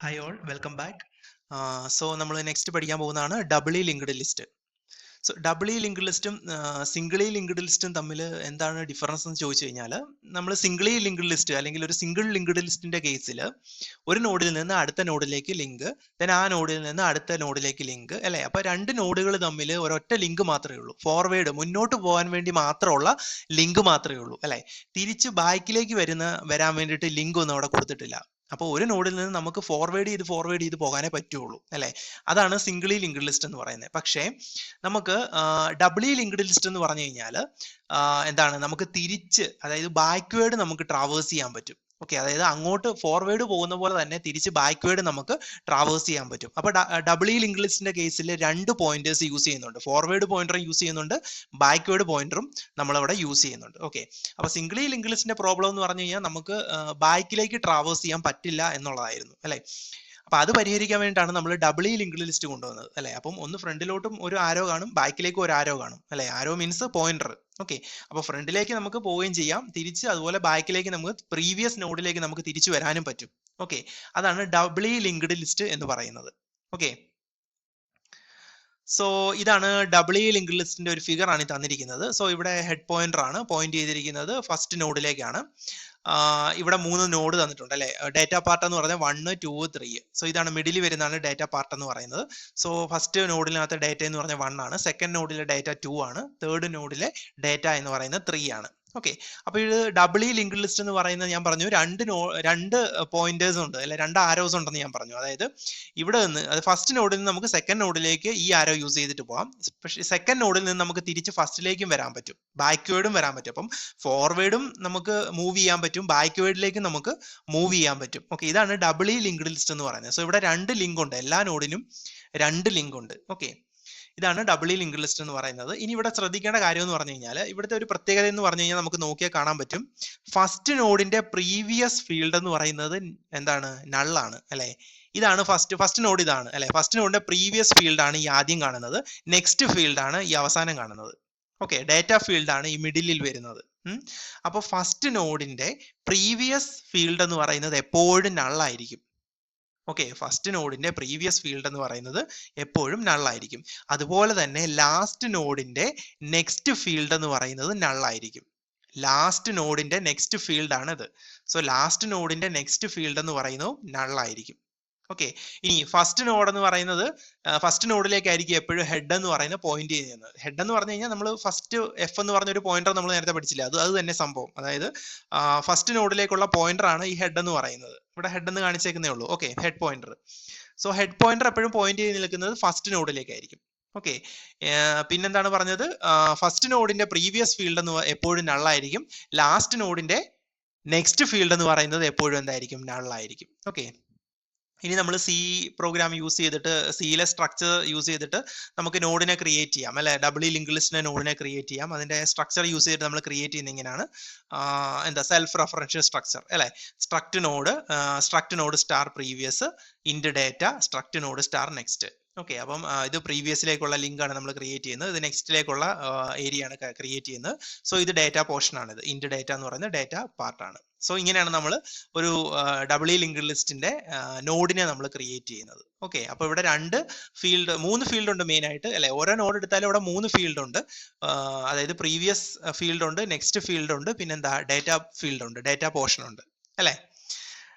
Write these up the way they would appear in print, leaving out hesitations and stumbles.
Hi all, welcome back. So നമ്മൾ next പഠിക്കാൻ പോകുന്നതാണ് ഡബിളി ലിങ്ക്ഡ് ലിസ്റ്റ്. സോ ഡബിളി ലിങ്ക്ഡ് ലിസ്റ്റും സിംഗിളി ലിങ്ക്ഡ് ലിസ്റ്റും തമ്മിൽ എന്താണ് ഡിഫറൻസ് എന്ന് ചോദിച്ചു കഴിഞ്ഞാൽ, നമ്മൾ സിംഗിളി ലിങ്ക്ഡ് ലിസ്റ്റ് അല്ലെങ്കിൽ ഒരു സിംഗിൾ ലിങ്ക്ഡ് ലിസ്റ്റിന്റെ കേസിൽ ഒരു നോഡിൽ നിന്ന് അടുത്ത നോഡിലേക്ക് ലിങ്ക്, ദെൻ ആ നോഡിൽ നിന്ന് അടുത്ത നോഡിലേക്ക് ലിങ്ക് അല്ലേ. അപ്പൊ രണ്ട് നോഡുകൾ തമ്മിൽ ഒരൊറ്റ ലിങ്ക് മാത്രമേ ഉള്ളൂ, ഫോർവേഡ് മുന്നോട്ട് പോകാൻ വേണ്ടി മാത്രമുള്ള ലിങ്ക് മാത്രമേ ഉള്ളൂ അല്ലേ. തിരിച്ച് ബാക്കിലേക്ക് വരാൻ വേണ്ടിയിട്ട് ലിങ്ക് ഒന്നും അവിടെ കൊടുത്തിട്ടില്ല. അപ്പോൾ ഒരു നോഡിൽ നിന്ന് നമുക്ക് ഫോർവേഡ് ചെയ്ത് പോകാനേ പറ്റുള്ളൂ അല്ലേ. അതാണ് സിംഗിളി ലിങ്ക്ഡ് ലിസ്റ്റ് എന്ന് പറയുന്നത്. പക്ഷേ നമുക്ക് ഡബിളി ലിങ്ക്ഡ് ലിസ്റ്റ് എന്ന് പറഞ്ഞു കഴിഞ്ഞാൽ എന്താണ്, നമുക്ക് തിരിച്ച്, അതായത് ബാക്ക്വേഡ് നമുക്ക് ട്രാവേഴ്സ് ചെയ്യാൻ പറ്റും. ഓക്കെ, അതായത് അങ്ങോട്ട് ഫോർവേഡ് പോകുന്ന പോലെ തന്നെ തിരിച്ച് ബാക്ക്വേഡ് നമുക്ക് ട്രാവേഴ്സ് ചെയ്യാൻ പറ്റും. അപ്പൊ ഡബിളി ലിങ്ക്ഡ് ലിസ്റ്റിന്റെ കേസിൽ രണ്ട് പോയിന്റേഴ്സ് യൂസ് ചെയ്യുന്നുണ്ട്, ഫോർവേഡ് പോയിന്ററും യൂസ് ചെയ്യുന്നുണ്ട്, ബാക്ക്വേഡ് പോയിന്ററും നമ്മളവിടെ യൂസ് ചെയ്യുന്നുണ്ട്. ഓക്കെ, അപ്പൊ സിംഗിളി ലിങ്ക്ഡ് ലിസ്റ്റിന്റെ പ്രോബ്ലം എന്ന് പറഞ്ഞു കഴിഞ്ഞാൽ നമുക്ക് ബാക്കിലേക്ക് ട്രാവേഴ്സ് ചെയ്യാൻ പറ്റില്ല എന്നുള്ളതായിരുന്നു അല്ലെ. അപ്പൊ അത് പരിഹരിക്കാൻ വേണ്ടിയിട്ടാണ് നമ്മൾ ഡബിളി ലിങ്ക്ഡ് ലിസ്റ്റ് കൊണ്ടുവന്നത് അല്ലെ. അപ്പം ഒന്ന് ഫ്രണ്ടിലോട്ടും ഒരു ആരോ കാണും, ബാക്കിലേക്കും ഒരു ആരോ കാണും അല്ലെ. ആരോ മീൻസ് പോയിന്റർ. ഓക്കെ, അപ്പൊ ഫ്രണ്ടിലേക്ക് നമുക്ക് പോവുകയും ചെയ്യാം, തിരിച്ച് അതുപോലെ ബാക്കിലേക്ക് നമുക്ക് പ്രീവിയസ് നോഡിലേക്ക് നമുക്ക് തിരിച്ചു വരാനും പറ്റും. ഓക്കെ, അതാണ് ഡബിളി ലിങ്ക്ഡ് ലിസ്റ്റ് എന്ന് പറയുന്നത്. ഓക്കെ, സോ ഇതാണ് ഡബിളി ലിങ്ക്ഡ് ലിസ്റ്റിന്റെ ഒരു ഫിഗർ ആണ് തന്നിരിക്കുന്നത്. സോ ഇവിടെ ഹെഡ് പോയിന്റർ ആണ് പോയിന്റ് ചെയ്തിരിക്കുന്നത് ഫസ്റ്റ് നോഡിലേക്കാണ്. ഇവിടെ 3 നോഡ് തന്നിട്ടുണ്ട് അല്ലെ. ഡേറ്റ പാർട്ട് എന്ന് പറഞ്ഞാൽ 1, 2, 3. സോ ഇതാണ് മിഡിൽ വരുന്നതാണ് ഡേറ്റ പാർട്ട് എന്ന് പറയുന്നത്. സോ ഫസ്റ്റ് നോഡിനകത്ത് ഡേറ്റ എന്ന് പറഞ്ഞാൽ 1 ആണ്, സെക്കൻഡ് നോഡിലെ ഡേറ്റ 2 ആണ്, തേർഡ് നോഡിലെ ഡേറ്റ എന്ന് പറയുന്നത് 3 ആണ്. ഓക്കെ, അപ്പൊ ഇത് ഡബിളി ലിങ്ക്ഡ് ലിസ്റ്റ് എന്ന് പറയുന്നത് ഞാൻ പറഞ്ഞു രണ്ട് പോയിന്റേഴ്സ് ഉണ്ട് അല്ലെ, രണ്ട് ആരോസ് ഉണ്ടെന്ന് ഞാൻ പറഞ്ഞു. അതായത് ഇവിടെ നിന്ന് അത് ഫസ്റ്റ് നോഡിൽ നിന്ന് നമുക്ക് സെക്കൻഡ് നോഡിലേക്ക് ഈ ആരോ യൂസ് ചെയ്തിട്ട് പോകാം. പക്ഷേ സെക്കൻഡ് നോഡിൽ നിന്ന് നമുക്ക് തിരിച്ച് ഫസ്റ്റിലേക്കും വരാൻ പറ്റും, ബാക്ക്വേർഡും വരാൻ പറ്റും. അപ്പം ഫോർവേഡും നമുക്ക് മൂവ് ചെയ്യാൻ പറ്റും, ബാക്ക്വേർഡിലേക്ക് നമുക്ക് മൂവ് ചെയ്യാൻ പറ്റും. ഓക്കെ, ഇതാണ് ഡബിളി ലിങ്ക്ഡ് ലിസ്റ്റ് എന്ന് പറയുന്നത്. സോ ഇവിടെ രണ്ട് ലിങ്ക് ഉണ്ട്, എല്ലാ നോഡിനും രണ്ട് ലിങ്ക് ഉണ്ട്. ഓക്കെ, ഇതാണ് ഡബിളി ലിങ്ക്ഡ് ലിസ്റ്റ് എന്ന് പറയുന്നത്. ഇനി ഇവിടെ ശ്രദ്ധിക്കേണ്ട കാര്യം എന്ന് പറഞ്ഞു കഴിഞ്ഞാൽ, ഇവിടുത്തെ ഒരു പ്രത്യേകത എന്ന് പറഞ്ഞു കഴിഞ്ഞാൽ നമുക്ക് നോക്കിയാൽ കാണാൻ പറ്റും, ഫസ്റ്റ് നോഡിന്റെ പ്രീവിയസ് ഫീൽഡ് എന്ന് പറയുന്നത് എന്താണ്, നള്ളാണ് അല്ലെ. ഇതാണ് ഫസ്റ്റ് നോഡ്, ഇതാണ് അല്ലെ. ഫസ്റ്റ് നോഡിന്റെ പ്രീവിയസ് ഫീൽഡ് ആണ് ഈ ആദ്യം കാണുന്നത്, നെക്സ്റ്റ് ഫീൽഡ് ആണ് ഈ അവസാനം കാണുന്നത്. ഓക്കെ, ഡേറ്റ ഫീൽഡ് ആണ് ഈ മിഡിലിൽ വരുന്നത്. അപ്പൊ ഫസ്റ്റ് നോഡിന്റെ പ്രീവിയസ് ഫീൽഡ് എന്ന് പറയുന്നത് എപ്പോഴും നള്ളായിരിക്കും. ഓക്കെ, ഫസ്റ്റ് നോഡിന്റെ പ്രീവിയസ് ഫീൽഡ് എന്ന് പറയുന്നത് എപ്പോഴും നള്ളായിരിക്കും. അതുപോലെ തന്നെ ലാസ്റ്റ് നോഡിന്റെ നെക്സ്റ്റ് ഫീൽഡ് എന്ന് പറയുന്നത് നള്ളായിരിക്കും. ലാസ്റ്റ് നോഡിന്റെ നെക്സ്റ്റ് ഫീൽഡ് ആണ് ഇത്. സോ ലാസ്റ്റ് നോഡിന്റെ നെക്സ്റ്റ് ഫീൽഡ് എന്ന് പറയുന്നത് നള്ളായിരിക്കും. ഓക്കെ, ഇനി ഫസ്റ്റ് നോഡ് എന്ന് പറയുന്നത് ഫസ്റ്റ് നോഡിലേക്കായിരിക്കും എപ്പോഴും ഹെഡ് എന്ന് പറയുന്ന പോയിന്റ് ചെയ്യുന്നത്. ഹെഡ് എന്ന് പറഞ്ഞു കഴിഞ്ഞാൽ നമ്മൾ ഫസ്റ്റ് എഫ് എന്ന് പറഞ്ഞ ഒരു പോയിന്റർ നമ്മൾ നേരത്തെ പഠിച്ചില്ല, അത് തന്നെ സംഭവം. അതായത് ഫസ്റ്റ് നോഡിലേക്കുള്ള പോയിന്റർ ആണ് ഈ ഹെഡ് എന്ന് പറയുന്നത്. ഇവിടെ ഹെഡ് എന്ന് കാണിച്ചേക്കുന്നേ ഉള്ളൂ. Okay, head pointer. So head pointer എപ്പോഴും പോയിന്റ് ചെയ്ത് നിൽക്കുന്നത് ഫസ്റ്റ് നോഡിലേക്കായിരിക്കും. ഓക്കെ, പിന്നെന്താണ് പറഞ്ഞത്, ഫസ്റ്റ് നോഡിന്റെ പ്രീവിയസ് ഫീൽഡ് എന്ന് എപ്പോഴും നള്ളായിരിക്കും, ലാസ്റ്റ് നോഡിന്റെ നെക്സ്റ്റ് ഫീൽഡ് എന്ന് പറയുന്നത് എപ്പോഴും എന്തായിരിക്കും, നള്ളായിരിക്കും. ഓക്കെ, ഇനി നമ്മൾ സി പ്രോഗ്രാം യൂസ് ചെയ്തിട്ട്, സിയിലെ സ്ട്രക്ചർ യൂസ് ചെയ്തിട്ട് നമുക്ക് നോഡിനെ ക്രിയേറ്റ് ചെയ്യാം അല്ലെ. ഡബിളി ലിങ്ക്ഡ് ലിസ്റ്റിനെ നോഡിനെ ക്രിയേറ്റ് ചെയ്യാം. അതിന്റെ സ്ട്രക്ചർ യൂസ് ചെയ്തിട്ട് നമ്മൾ ക്രിയേറ്റ് ചെയ്യുന്ന ഇങ്ങനെയാണ്, എന്താ, സെൽഫ് റെഫറൻഷ്യൽ സ്ട്രക്ചർ അല്ലെ. സ്ട്രക്ട് നോഡ് സ്റ്റാർ പ്രീവിയസ് ഇൻഡ് data struct node star next. Okay, അപ്പം ഇത് പ്രീവിയസിലേക്കുള്ള ലിങ്ക് ആണ് നമ്മൾ ക്രിയേറ്റ് ചെയ്യുന്നത്, ഇത് നെക്സ്റ്റിലേക്കുള്ള ഏരിയ ആണ് ക്രിയേറ്റ് ചെയ്യുന്നത്. സോ ഇത് ഡേറ്റ പോർഷൻ ആണ്, ഇത് ഇൻഡ് ഡേറ്റ എന്ന് പറയുന്നത് ഡേറ്റ പാർട്ടാണ്. സോ ഇങ്ങനെയാണ് നമ്മൾ ഒരു ഡബിളി ലിങ്ക്ഡ് ലിസ്റ്റിന്റെ നോഡിനെ നമ്മൾ ക്രിയേറ്റ് ചെയ്യുന്നത്. ഓക്കെ, അപ്പൊ ഇവിടെ മൂന്ന് ഫീൽഡ് ഉണ്ട് മെയിൻ ആയിട്ട് അല്ലെ. ഓരോ നോഡ് എടുത്താലും ഇവിടെ 3 ഫീൽഡ് ഉണ്ട്. അതായത് പ്രീവിയസ് ഫീൽഡ് ഉണ്ട്, നെക്സ്റ്റ് ഫീൽഡ് ഉണ്ട്, പിന്നെന്താ, ഡേറ്റ ഫീൽഡ് ഉണ്ട്, ഡേറ്റ പോർഷൻ ഉണ്ട് അല്ലെ.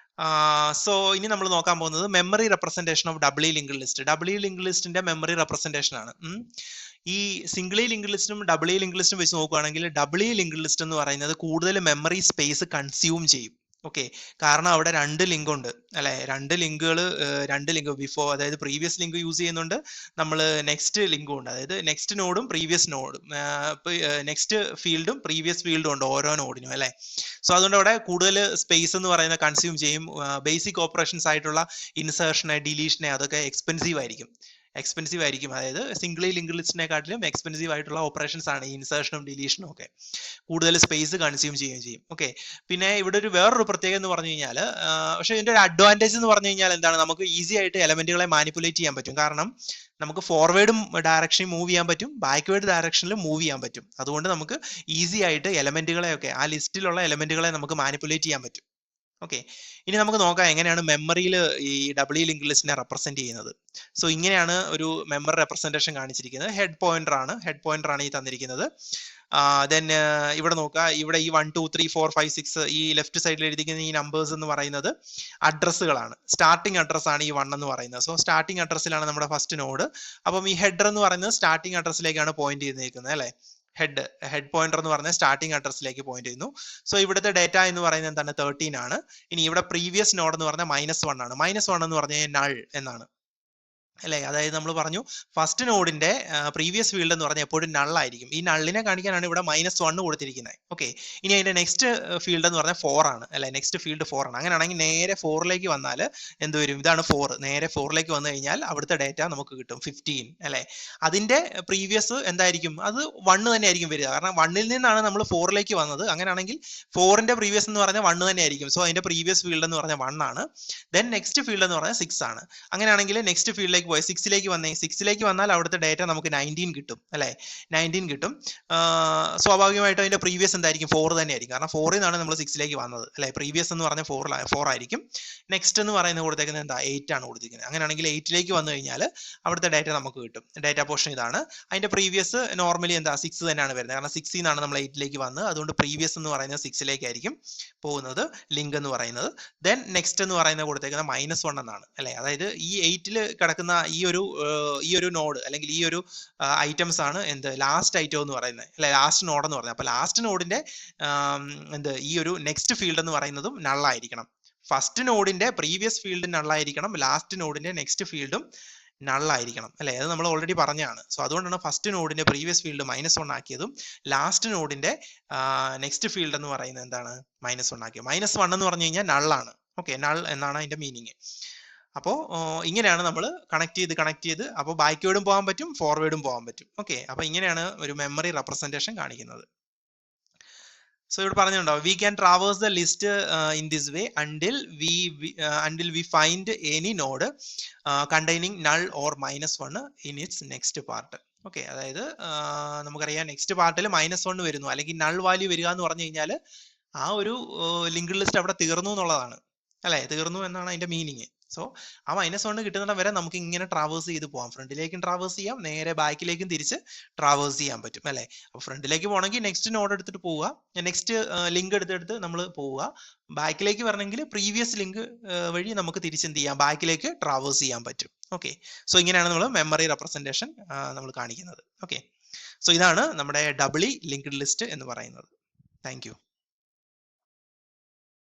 സോ ഇനി നമ്മൾ നോക്കാൻ പോകുന്നത് memory representation of ഡബിളി linked list. ഡബിളി linked ലിസ്റ്റിന്റെ മെമ്മറി റെപ്രസെന്റേഷൻ ആണ്. ഈ സിംഗിളി ലിങ്ക്ഡ് ലിസ്റ്റും ഡബിളി ലിങ്ക്ഡ് ലിസ്റ്റും വെച്ച് നോക്കുകയാണെങ്കിൽ, ഡബിളി ലിങ്ക്ഡ് ലിസ്റ്റ് എന്ന് പറയുന്നത് കൂടുതൽ മെമ്മറി സ്പേസ് കൺസ്യൂം ചെയ്യും. ഓക്കെ, കാരണം അവിടെ രണ്ട് ലിങ്ക് ഉണ്ട് അല്ലെ. രണ്ട് ലിങ്ക് ബിഫോർ, അതായത് പ്രീവിയസ് ലിങ്ക് യൂസ് ചെയ്യുന്നുണ്ട്, നമ്മൾ നെക്സ്റ്റ് ലിങ്കും ഉണ്ട്, അതായത് നെക്സ്റ്റ് നോഡും പ്രീവിയസ് നോഡും, നെക്സ്റ്റ് ഫീൽഡും പ്രീവിയസ് ഫീൽഡും ഉണ്ട് ഓരോ നോഡിനും അല്ലെ. സോ അതുകൊണ്ട് അവിടെ കൂടുതൽ സ്പേസ് എന്ന് പറയുന്നത് കൺസ്യൂം ചെയ്യും. ബേസിക് ഓപ്പറേഷൻസ് ആയിട്ടുള്ള ഇൻസേർഷനെ, ഡിലീഷനെ, അതൊക്കെ എക്സ്പെൻസീവ് ആയിരിക്കും. അതായത് സിംഗിളി ലിങ്ക്ഡ് ലിസ്റ്റിനെക്കാട്ടിലും എക്സ്പെൻസീവ് ആയിട്ടുള്ള ഓപ്പറേഷൻസ് ആണ് ഈ ഇൻസേർഷനും ഡിലീഷനും ഒക്കെ. കൂടുതൽ സ്പേസ് കൺസ്യൂം ചെയ്യുകയും ചെയ്യും. ഓക്കെ, പിന്നെ ഇവിടെ വേറൊരു പ്രത്യേകത എന്ന് പറഞ്ഞു കഴിഞ്ഞാൽ, പക്ഷേ ഇതിന്റെ ഒരു അഡ്വാൻറ്റേജ് എന്ന് പറഞ്ഞു കഴിഞ്ഞാൽ എന്താണ്, നമുക്ക് ഈസി ആയിട്ട് എലമെന്റുകളെ മാനിപ്പുലേറ്റ് ചെയ്യാൻ പറ്റും. കാരണം നമുക്ക് ഫോർവേഡും ഡയറക്ഷനിൽ മൂവ് ചെയ്യാൻ പറ്റും, ബാക്ക്വേർഡ് ഡയറക്ഷനിലും മൂവ് ചെയ്യാൻ പറ്റും. അതുകൊണ്ട് നമുക്ക് ഈസി ആയിട്ട് എലമെന്റുകളെയൊക്കെ, ആ ലിസ്റ്റിലുള്ള എലമെന്റുകളെ നമുക്ക് മാനിപ്പുലേറ്റ് ചെയ്യാൻ പറ്റും. ഓക്കെ, ഇനി നമുക്ക് നോക്കാം എങ്ങനെയാണ് മെമ്മറിയിൽ ഈ ഡബ്ല്യു ലിങ്ക് ലിസ്റ്റിനെ റെപ്രസെന്റ് ചെയ്യുന്നത്. സോ ഇങ്ങനെയാണ് ഒരു മെമ്മറി റെപ്രസെന്റേഷൻ കാണിച്ചിരിക്കുന്നത്. ഹെഡ് പോയിന്റർ ആണ് ഈ തന്നിരിക്കുന്നത്. ദെൻ ഇവിടെ നോക്കുക, ഇവിടെ ഈ 1 2 3 4 5 6 ഈ ലെഫ്റ്റ് സൈഡിൽ എഴുതിയിരിക്കുന്ന ഈ നമ്പേഴ്സ് എന്ന് പറയുന്നത് അഡ്രസ്സുകളാണ്. സ്റ്റാർട്ടിംഗ് അഡ്രസ് ആണ് ഈ 1 എന്ന് പറയുന്നത്. സോ സ്റ്റാർട്ടിംഗ് അഡ്രസ്സിലാണ് നമ്മുടെ ഫസ്റ്റ് നോഡ്. അപ്പം ഈ ഹെഡർ എന്ന് പറയുന്നത് സ്റ്റാർട്ടിംഗ് അഡ്രസ്സിലേക്കാണ് പോയിന്റ് ചെയ്തിരിക്കുന്നത് അല്ലെ. ഹെഡ് പോയിന്റർ എന്ന് പറഞ്ഞാൽ സ്റ്റാർട്ടിംഗ് അഡ്രസ്സിലേക്ക് പോയിന്റ് ചെയ്യുന്നു. സോ ഇവിടുത്തെ ഡേറ്റ എന്ന് പറയുന്നത് എന്താണ്, 13 ആണ്. ഇനി ഇവിടെ പ്രീവിയസ് നോഡ് എന്ന് പറഞ്ഞാൽ -1 ആണ്. -1 എന്ന് പറഞ്ഞാൽ നൾ എന്നാണ് അല്ലെ. അതായത് നമ്മൾ പറഞ്ഞു ഫസ്റ്റ് നോഡിന്റെ പ്രീവിയസ് ഫീൽഡ് എന്ന് പറഞ്ഞാൽ എപ്പോഴും നൾ ആയിരിക്കും. ഈ നള്ളിനെ കാണിക്കാനാണ് ഇവിടെ -1 കൊടുത്തിരിക്കുന്നത്. ഓക്കെ, ഇനി അതിന്റെ നെക്സ്റ്റ് ഫീൽഡ് എന്ന് പറഞ്ഞാൽ 4 ആണ് അല്ലെ. നെക്സ്റ്റ് ഫീൽഡ് 4 ആണ്. അങ്ങനെയാണെങ്കിൽ നേരെ 4ലേക്ക് വന്നാൽ എന്ത് വരും, ഇതാണ് 4. നേരെ 4ലേക്ക് വന്നു കഴിഞ്ഞാൽ അവിടുത്തെ ഡേറ്റ നമുക്ക് കിട്ടും 15 അല്ലെ. അതിന്റെ പ്രീവിയസ് എന്തായിരിക്കും, അത് 1 തന്നെ ആയിരിക്കും വരിക. കാരണം 1ൽ നിന്നാണ് നമ്മൾ 4ലേക്ക് വന്നത്. അങ്ങനെയാണെങ്കിൽ 4ന്റെ പ്രീവിയസ് എന്ന് പറഞ്ഞാൽ 1 തന്നെ ആയിരിക്കും. സോ അതിന്റെ പ്രീവിയസ് ഫീൽഡ് എന്ന് പറഞ്ഞാൽ 1 ആണ്. ദെൻ നെക്സ്റ്റ് ഫീൽഡ് എന്ന് പറഞ്ഞാൽ 6 ആണ്. അങ്ങനെയാണെങ്കിൽ നെക്സ്റ്റ് ഫീൽഡിലേക്ക് 6ലേക്ക് വന്നാൽ അവിടുത്തെ ഡേറ്റ നമുക്ക് 19 കിട്ടും അല്ലെ. 19 കിട്ടും. സ്വാഭാവികമായിട്ടും അതിന്റെ പ്രീവിയസ് എന്തായിരിക്കും, 4 തന്നെ ആയിരിക്കും. കാരണം 4ൽ നിന്നാണ് നമ്മൾ 6ലേക്ക് വന്നത് അല്ലെ. പ്രീവിയസ് എന്ന് പറഞ്ഞാൽ 4 ആയിരിക്കും. നെക്സ്റ്റ് എന്ന് പറയുന്നത് കൊടുത്തേക്കുന്നത് എന്താ, 8 ആണ് കൊടുത്തിരിക്കുന്നത്. അങ്ങനെയാണെങ്കിൽ 8ലേക്ക് വന്നു കഴിഞ്ഞാൽ അവിടുത്തെ ഡേറ്റ നമുക്ക് കിട്ടും. ഡേറ്റ പോർഷൻ ഇതാണ്. അതിന്റെ പ്രീവിയസ് നോർമലി എന്താ 6 തന്നെയാണ് വരുന്നത്. കാരണം 6ൽ നിന്നാണ് നമ്മൾ 8ലേക്ക് വന്നത്. അതുകൊണ്ട് പ്രീവിയസ് എന്ന് പറയുന്നത് 6ലേക്കായിരിക്കും പോകുന്നത് ലിങ്ക് എന്ന് പറയുന്നത്. ദെൻ നെക്സ്റ്റ് എന്ന് പറയുന്നത് കൊടുത്തേക്കുന്നത് -1 എന്നാണ് അല്ലെ. അതായത് ഈ 8ൽ കിടക്കുന്ന ഈ ഒരു നോഡ് അല്ലെങ്കിൽ ഈ ഒരു ഐറ്റംസ് ആണ് എന്ത്, ലാസ്റ്റ് ഐറ്റം എന്ന് പറയുന്നത് അല്ലെ, ലാസ്റ്റ് നോഡ് എന്ന് പറയുന്നത്. അപ്പൊ ലാസ്റ്റ് നോഡിന്റെ ഈ ഒരു നെക്സ്റ്റ് ഫീൽഡ് എന്ന് പറയുന്നതും നള്ളായിരിക്കണം. ഫസ്റ്റ് നോഡിന്റെ പ്രീവിയസ് ഫീൽഡ് നള്ളായിരിക്കണം, ലാസ്റ്റ് നോഡിന്റെ നെക്സ്റ്റ് ഫീൽഡും നള്ളായിരിക്കണം അല്ലെ. അത് നമ്മൾ ഓൾറെഡി പറഞ്ഞാണ്. സോ അതുകൊണ്ടാണ് ഫസ്റ്റ് നോഡിന്റെ പ്രീവിയസ് ഫീൽഡ് -1 ആക്കിയതും ലാസ്റ്റ് നോഡിന്റെ നെക്സ്റ്റ് ഫീൽഡ് എന്ന് പറയുന്നത് എന്താണ്, -1 ആക്കിയത്. -1 എന്ന് പറഞ്ഞു കഴിഞ്ഞാൽ നള്ളാണ്. ഓക്കെ, നൾ എന്നാണ് അതിന്റെ മീനിങ്. അപ്പോൾ ഇങ്ങനെയാണ് നമ്മൾ കണക്ട് ചെയ്ത് അപ്പോൾ ബാക്ക്വേർഡും പോകാൻ പറ്റും, ഫോർവേഡും പോകാൻ പറ്റും. ഓക്കെ, അപ്പൊ ഇങ്ങനെയാണ് ഒരു മെമ്മറി റെപ്രസെന്റേഷൻ കാണിക്കുന്നത്. സോ ഇവിടെ പറഞ്ഞിട്ടുണ്ടോ, we can traverse the list in this way until we find any node containing null or -1 in its next part. Okay, അതായത് നമുക്കറിയാം നെക്സ്റ്റ് പാർട്ടിൽ -1 വരുന്നു അല്ലെങ്കിൽ നൾ വാല്യൂ വരിക എന്ന് പറഞ്ഞു കഴിഞ്ഞാൽ ആ ഒരു ലിങ്ക്ഡ് ലിസ്റ്റ് അവിടെ തീർന്നു എന്നുള്ളതാണ് അല്ലെ. തീർന്നു എന്നാണ് അതിന്റെ മീനിങ്. സോ ആ -1 കിട്ടുന്നിടം വരെ നമുക്ക് ഇങ്ങനെ ട്രാവേഴ്സ് ചെയ്ത് പോകാം. ഫ്രണ്ടിലേക്കും ട്രാവേഴ്സ് ചെയ്യാം, നേരെ ബാക്കിലേക്കും തിരിച്ച് ട്രാവേഴ്സ് ചെയ്യാൻ പറ്റും അല്ലെ. അപ്പൊ ഫ്രണ്ടിലേക്ക് പോകണമെങ്കിൽ നെക്സ്റ്റ് നോഡ് എടുത്തിട്ട് പോവുക, നെക്സ്റ്റ് ലിങ്ക് എടുത്തെടുത്ത് നമ്മൾ പോവുക. ബാക്കിലേക്ക് വരണമെങ്കിൽ പ്രീവിയസ് ലിങ്ക് വഴി നമുക്ക് തിരിച്ചെന്ത് ചെയ്യാം, ബാക്കിലേക്ക് ട്രാവേഴ്സ് ചെയ്യാൻ പറ്റും. ഓക്കെ, സോ ഇങ്ങനെയാണ് നമ്മൾ മെമ്മറി റെപ്രസെന്റേഷൻ നമ്മൾ കാണിക്കുന്നത്. ഓക്കെ, സോ ഇതാണ് നമ്മുടെ ഡബ്ലി ലിങ്ക്ഡ് ലിസ്റ്റ് എന്ന് പറയുന്നത്. Thank you.